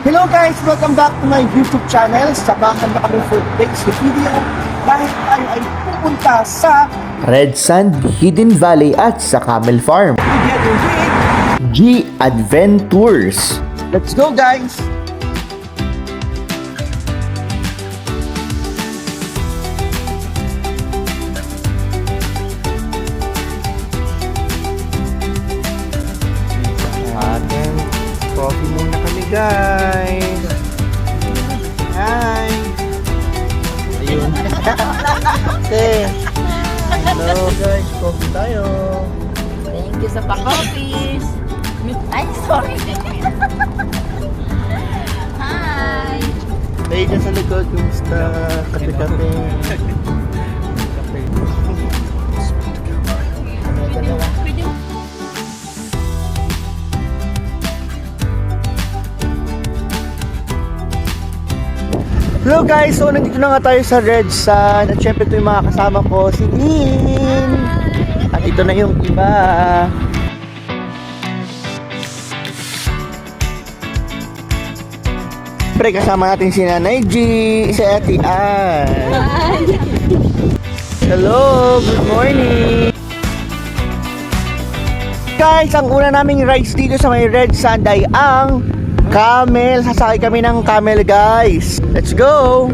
Hello guys! Welcome back to my YouTube channel. Samahan na kami for today's video dahil tayo ay pupunta sa Red Sand, Hidden Valley at sa Camel Farm. together with G Adventures. Let's go guys! Atin, coffee muna kami guys. Hi! Ayun. Okay. Hello guys, coffee tayo. Thank you sa pa-coffees. Ay, sorry. Hi. Tayo dyan sa likod, kumusta? Kape-kape. Hello guys! So nandito na nga tayo sa Red Sand at syempre ito yung mga kasama ko, si Lynn! At ito na yung iba. Siyempre kasama natin si Nanay G, si Ate Ann. Hello! Good morning! Guys, ang una naming rides dito sa may Red Sand ay ang camel. Sasakay kami ng camel guys. Let's go!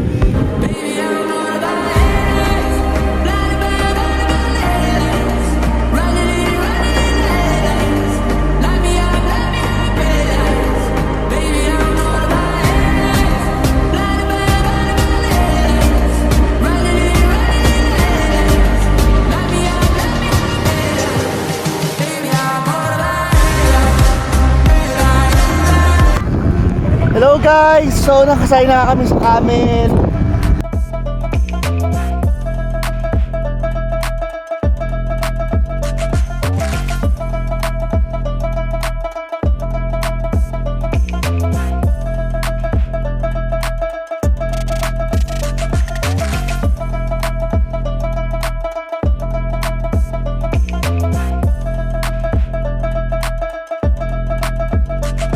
Hello guys! So nakasay na kami sa camel.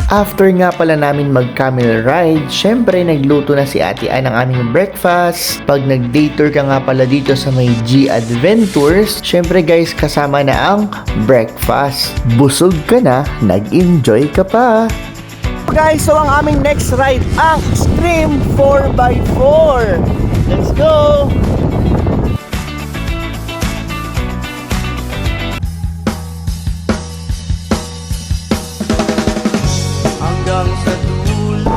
After nga pala namin mag-camel ride, syempre nagluto na si Ate Ann ng aming breakfast. Pag nag-day tour ka nga pala dito sa may G Adventures, syempre guys kasama na ang breakfast. Busog ka na, nag-enjoy ka pa. Guys, so ang aming next ride, ang Extreme 4x4. Let's go! Hanggang sa dulo.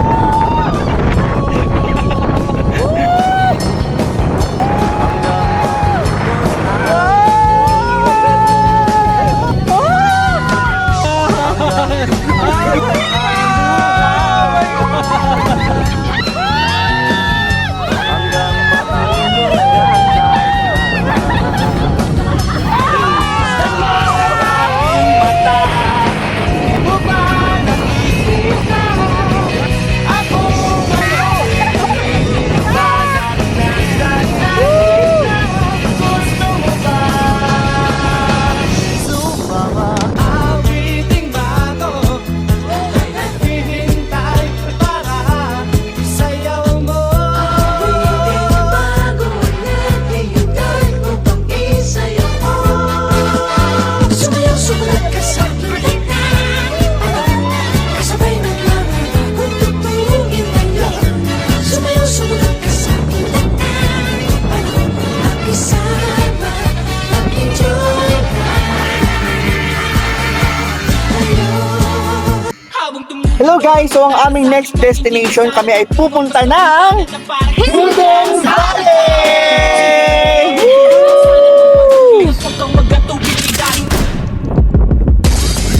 Hello guys! So ang aming next destination, kami ay pupunta ng Hidden Valley! Woo!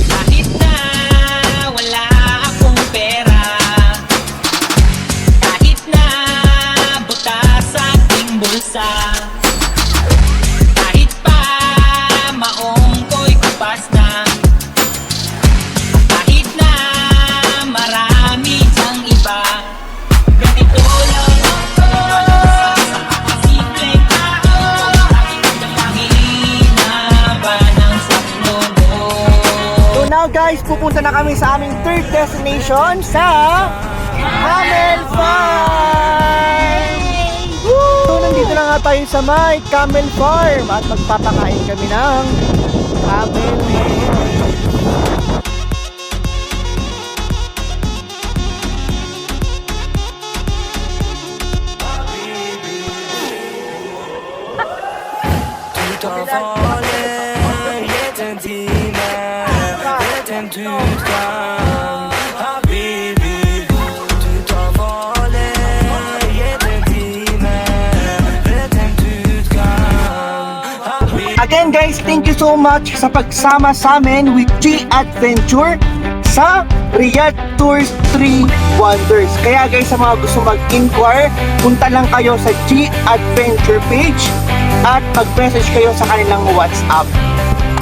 Kahit na wala akong pera, kahit na butas sa aking bulsa, kahit pa maong ko'y kupas na, kahit na marami dyang iba, ganito lang ako sa simpleng tao. Kahit dalangin na ba ng saklo mo? So now guys, pupunta na kami sa aming third destination sa Camel Farm! Woo! So, nandito na nga tayo sa may Camel Farm at magpapakain kami ng camel. Again guys, thank you so much sa pagsama sa amin with G Adventure sa Riyadh Tours 3 Wonders. Kaya guys, sa mga gusto mag-inquire, punta lang kayo sa G Adventure page at mag-message kayo sa kanilang WhatsApp.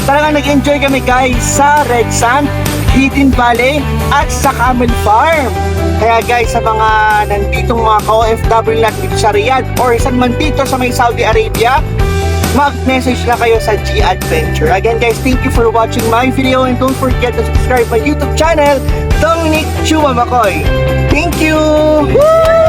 Talagang nag-enjoy kami guys sa Red Sand, Hidden Valley at sa Camel Farm. Kaya guys, sa mga nanditong mga ka-OFW natin dito sa Riyadh or saan man dito sa may Saudi Arabia, mag-message na kayo sa G Adventure. Again guys, thank you for watching my video and don't forget to subscribe my YouTube channel, Dominic Chua Makoy. Thank you! Woo!